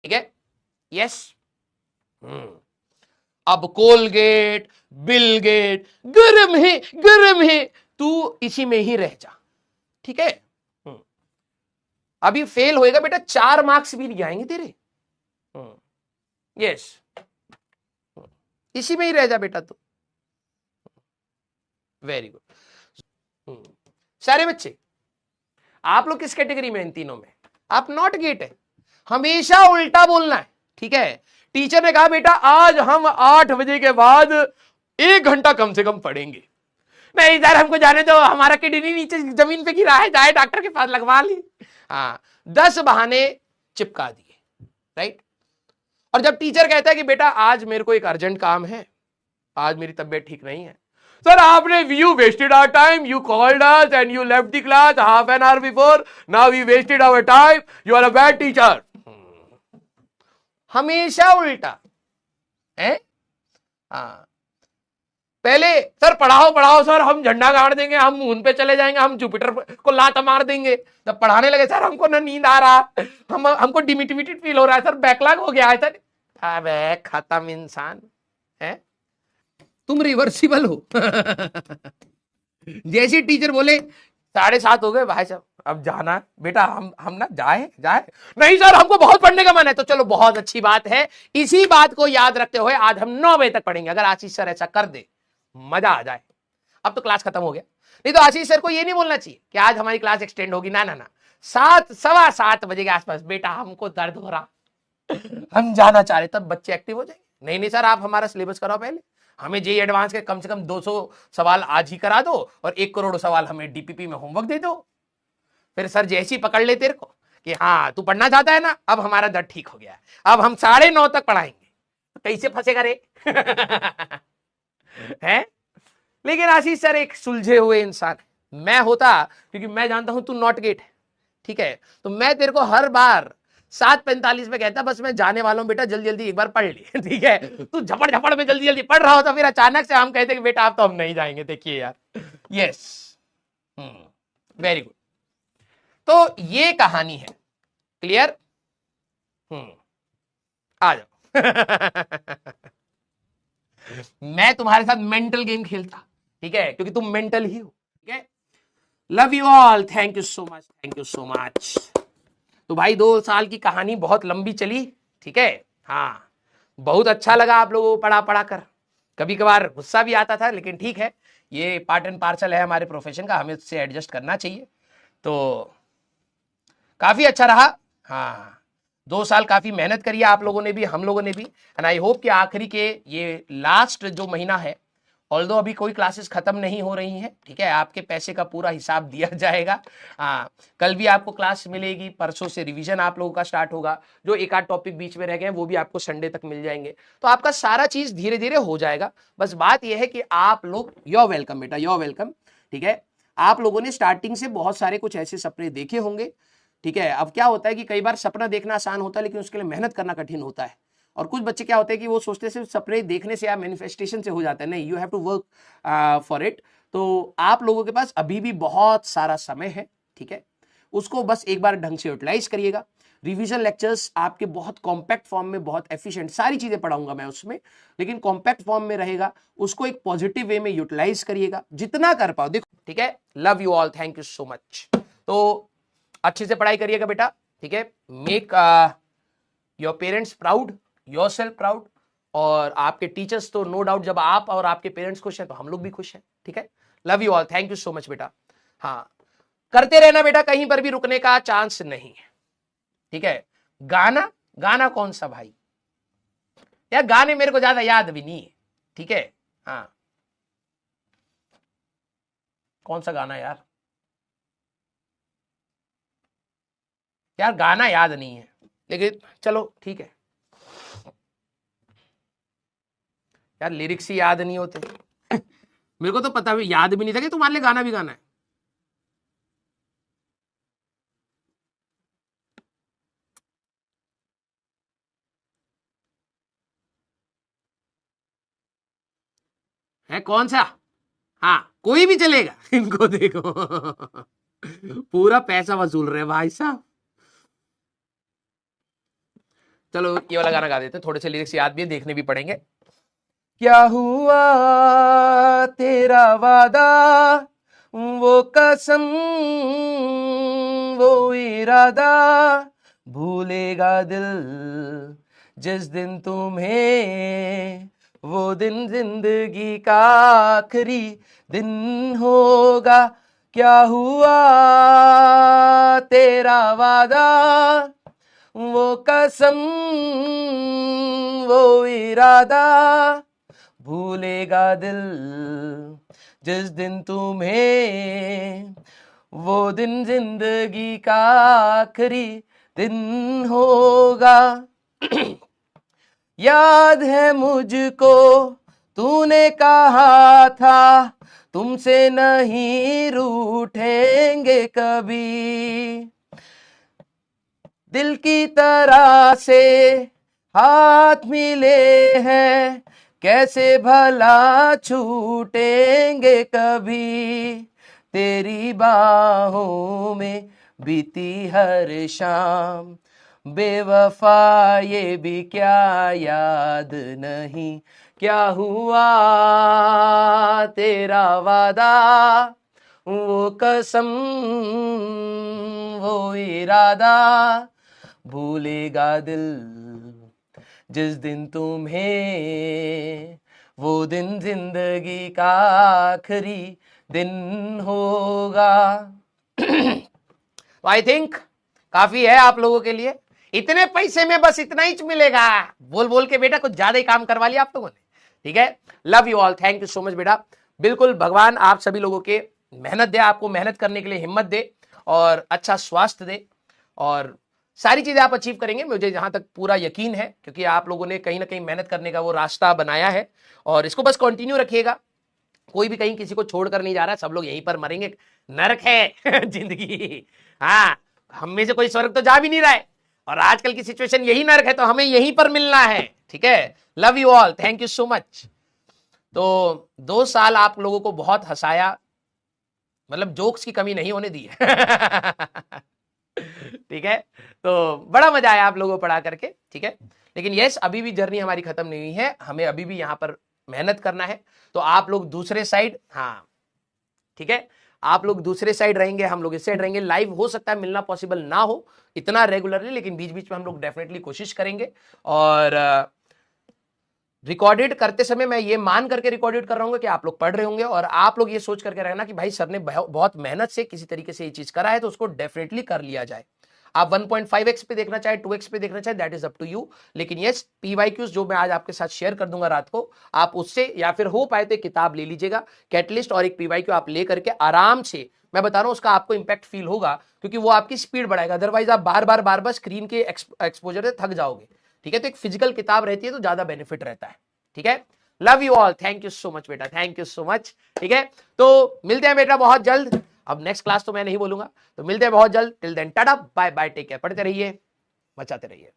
ठीक है, यस। अब कोलगेट, बिलगेट, गरम है, तू इसी में ही रह जा, ठीक है। अभी फेल होएगा बेटा, 4 मार्क्स भी नहीं आएंगे तेरे। यस, इसी में ही रह जा बेटा तू। Very good. सारे बच्चे आप लोग किस कैटेगरी में, इन तीनों में? आप नॉट गेट है, हमेशा उल्टा बोलना है, ठीक है। टीचर ने कहा बेटा आज हम 8 बजे के बाद 1 घंटा कम से कम पढ़ेंगे। नहीं सर हमको जाने दो, हमारा किडनी नीचे जमीन पे गिरा है, जाए डॉक्टर के पास लगवा ली। हाँ, 10 बहाने चिपका दिए, राइट। और जब टीचर कहता है कि बेटा आज मेरे को एक अर्जेंट काम है, आज मेरी तबीयत ठीक नहीं है, सर आपने you wasted our time, you called us and you left the class half an hour before, now we wasted our time, you are a bad teacher. हमेशा उल्टा है। हाँ, पहले सर पढ़ाओ पढ़ाओ सर, हम झंडा गाड़ देंगे, हम मून पे चले जाएंगे, हम जुपिटर को लात मार देंगे। जब पढ़ाने लगे सर हमको ना नींद आ रहा, हमको डिमिटिमिटेड फील हो रहा है सर, बैकलॉग हो गया है सर। अबे खत्म इंसान है, तुम रिवर्सिबल हो। जैसे टीचर बोले 7:30 हो गए भाई साहब, अब जाना है बेटा, हम ना जाए। नहीं सर हमको बहुत पढ़ने का मन है, तो चलो बहुत अच्छी बात है, इसी बात को याद रखते हुए आज हम 9 बजे तक पढ़ेंगे। अगर आशीष सर ऐसा कर दे मजा आ जाए। अब तो क्लास खत्म हो गया, नहीं तो आशीष सर को ये नहीं बोलना चाहिए कि आज हमारी क्लास एक्सटेंड होगी, ना ना ना, 7:15 बजे के आसपास बेटा हमको दर्द हो रहा, हम जाना चाह रहे, तब बच्चे एक्टिव हो जाएंगे। नहीं सर आप हमारा सिलेबस कराओ पहले, हमें जेई एडवांस के कम से कम 200 सवाल आज ही करा दो और 1 करोड़ सवाल हमें डीपीपी में होमवर्क दे दो। फिर सर जैसी पकड़ ले तेरे को कि हाँ तू पढ़ना चाहता है ना, अब हमारा दर्द ठीक हो गया, अब हम 9:30 तक पढ़ाएंगे, तो कैसे फंसेगा रे? है? लेकिन आशीष सर एक सुलझे हुए इंसान है, मैं होता, क्योंकि मैं जानता हूं तू नॉट गेट है, ठीक है, तो मैं तेरे को हर बार 7:45 में कहता बस मैं जाने वाला हूं बेटा, जल्दी जल्दी एक बार पढ़ ली। ठीक है, तू झपड़ में जल्दी जल्दी पढ़ रहा होता, फिर अचानक से हम कहते कि बेटा आप तो हम नहीं जाएंगे, देखिए यार। Yes, very good. तो ये कहानी है, क्लियर? आ जाओ। मैं तुम्हारे साथ मेंटल गेम खेलता, ठीक है, क्योंकि तुम मेंटल ही हो, ठीक है। Love you all, thank you so much, thank you so much. तो भाई 2 साल की कहानी बहुत लंबी चली, ठीक है। हाँ, बहुत अच्छा लगा आप लोगों को पढ़ा कर, कभी कभार गुस्सा भी आता था, लेकिन ठीक है, ये पार्ट एंड पार्सल है हमारे प्रोफेशन का, हमें उससे एडजस्ट करना चाहिए। तो काफी अच्छा रहा। हाँ, 2 साल काफी मेहनत करी आप लोगों ने भी, हम लोगों ने भी, एंड आई होप कि आखिरी के ये लास्ट जो महीना है, ऑल्दो अभी कोई क्लासेस खत्म नहीं हो रही हैं, ठीक है, आपके पैसे का पूरा हिसाब दिया जाएगा। हाँ, कल भी आपको क्लास मिलेगी, परसों से रिवीजन आप लोगों का स्टार्ट होगा, जो एक आध टॉपिक बीच में रह गए वो भी आपको संडे तक मिल जाएंगे, तो आपका सारा चीज धीरे धीरे हो जाएगा। बस बात यह है कि आप लोग, योर वेलकम बेटा, योर वेलकम, ठीक है। आप लोगों ने स्टार्टिंग से बहुत सारे कुछ ऐसे सपने देखे होंगे, ठीक है। अब क्या होता है कि कई बार सपना देखना आसान होता है, लेकिन उसके लिए मेहनत करना कठिन होता है। और कुछ बच्चे क्या होते हैं कि वो सोचते सिर्फ सपने देखने से या मैनिफेस्टेशन से हो जाता है, नहीं, you have to work for it. तो आप लोगों के पास अभी भी बहुत सारा समय है, ठीक है, उसको बस एक बार ढंग से यूटिलाइज करिएगा। रिवीजन लेक्चर्स आपके बहुत कॉम्पैक्ट फॉर्म में, बहुत एफिशिएंट, सारी चीजें पढ़ाऊंगा मैं उसमें, लेकिन कॉम्पैक्ट फॉर्म में रहेगा, उसको एक पॉजिटिव वे में यूटिलाइज करिएगा जितना कर पाओ, देखो, ठीक है। Love you all, thank you so much. तो अच्छे से पढ़ाई करिएगा बेटा, ठीक है। Make your parents proud, yourself proud, और आपके टीचर्स तो नो डाउट, जब आप और आपके पेरेंट्स खुश हैं तो हम लोग भी खुश हैं, ठीक है। Love you all, thank you so much बेटा। हाँ, करते रहना बेटा, कहीं पर भी रुकने का चांस नहीं है, ठीक है। गाना कौन सा भाई? यार गाने मेरे को ज्यादा याद भी नहीं है, ठीक है। हाँ, कौन सा गाना यार? यार गाना याद नहीं है, लेकिन चलो ठीक है यार, लिरिक्स ही याद नहीं होते। मेरे को तो पता भी, याद भी नहीं था कि तुम्हारे लिए गाना भी गाना है कौन सा? हाँ, कोई भी चलेगा। इनको देखो, पूरा पैसा वसूल रहे भाई साहब। चलो ये वाला गाना गा देते हैं, थोड़े से लिरिक्स याद भी है, देखने भी पड़ेंगे। क्या हुआ तेरा वादा, वो कसम, वो इरादा, भूलेगा दिल जिस दिन तुम्हें, वो दिन जिंदगी का आखिरी दिन होगा। क्या हुआ तेरा वादा, वो कसम, वो इरादा, भूलेगा दिल जिस दिन तुम्हें, वो दिन जिंदगी का आखिरी दिन होगा। याद है मुझको तूने कहा था, तुमसे नहीं रूठेंगे कभी, दिल की तरह से हाथ मिले हैं, कैसे भला छूटेंगे कभी, तेरी बाहों में बीती हर शाम, बेवफा ये भी क्या याद नहीं। क्या हुआ तेरा वादा, वो कसम, वो इरादा, भूलेगा दिल जिस दिन तुम्हें, वो दिन जिंदगी का आखिरी दिन होगा। आई थिंक काफी है आप लोगों के लिए, इतने पैसे में बस इतना ही मिलेगा, बोल बोल के बेटा कुछ ज्यादा ही काम करवा लिया आप लोगों ने। ठीक है, love you all, thank you so much बेटा। बिल्कुल भगवान आप सभी लोगों के मेहनत दे, आपको मेहनत करने के लिए हिम्मत दे और अच्छा स्वास्थ्य दे, और सारी चीजें आप अचीव करेंगे, मुझे जहां तक पूरा यकीन है, क्योंकि आप लोगों ने कहीं ना कहीं मेहनत करने का वो रास्ता बनाया है, और इसको बस कंटिन्यू रखिएगा। कोई भी कहीं किसी को छोड़कर नहीं जा रहा, सब लोग यहीं पर मरेंगे, नरक है जिंदगी। हाँ, हम में से कोई स्वर्ग तो जा भी नहीं रहा है, और आजकल की सिचुएशन यही नरक है, तो हमें यहीं पर मिलना है। ठीक है, love you all, thank you so much. तो 2 साल आप लोगों को बहुत हंसाया, मतलब जोक्स की कमी नहीं होने दी है। ठीक है, तो बड़ा मजा आया आप लोगों को पढ़ा करके। ठीक है, लेकिन यस अभी भी जर्नी हमारी खत्म नहीं हुई है, हमें अभी भी यहां पर मेहनत करना है। तो आप लोग दूसरे साइड, हाँ ठीक है, आप लोग दूसरे साइड रहेंगे, हम लोग इस साइड रहेंगे। लाइव हो सकता है मिलना पॉसिबल ना हो इतना रेगुलरली, लेकिन बीच बीच में हम लोग डेफिनेटली कोशिश करेंगे। और रिकॉर्डेड करते समय मैं ये मान करके रिकॉर्डेड कर रहा हूँ कि आप लोग पढ़ रहे होंगे, और आप लोग ये सोच करके रहना कि भाई सर ने बहुत मेहनत से किसी तरीके से ये चीज करा है, तो उसको डेफिनेटली कर लिया जाए। आप 1.5x पे देखना चाहे, 2x पे देखना चाहे, that is up to you. लेकिन यस पीवाईक्यूज जो मैं आज आपके साथ शेयर कर दूंगा रात को, आप उससे या फिर हो पाए तो एक किताब ले लीजिएगा, कैटलिस्ट और एक पीवाईक्यू आप ले करके आराम से, मैं बता रहा हूं उसका आपको इंपैक्ट फील होगा, क्योंकि वो आपकी स्पीड बढ़ाएगा। अदरवाइज आप बार बार स्क्रीन के एक्सपोजर से थक जाओगे। ठीक है, तो एक फिजिकल किताब रहती है तो ज्यादा बेनिफिट रहता है। ठीक है, love you all, thank you so much बेटा, थैंक यू सो मच। ठीक है, तो मिलते हैं बेटा बहुत जल्द। अब नेक्स्ट क्लास तो मैं नहीं बोलूंगा, तो मिलते हैं बहुत जल्द। Till then ta-ta bye bye, take care, पढ़ते रहिए, बचाते रहिए।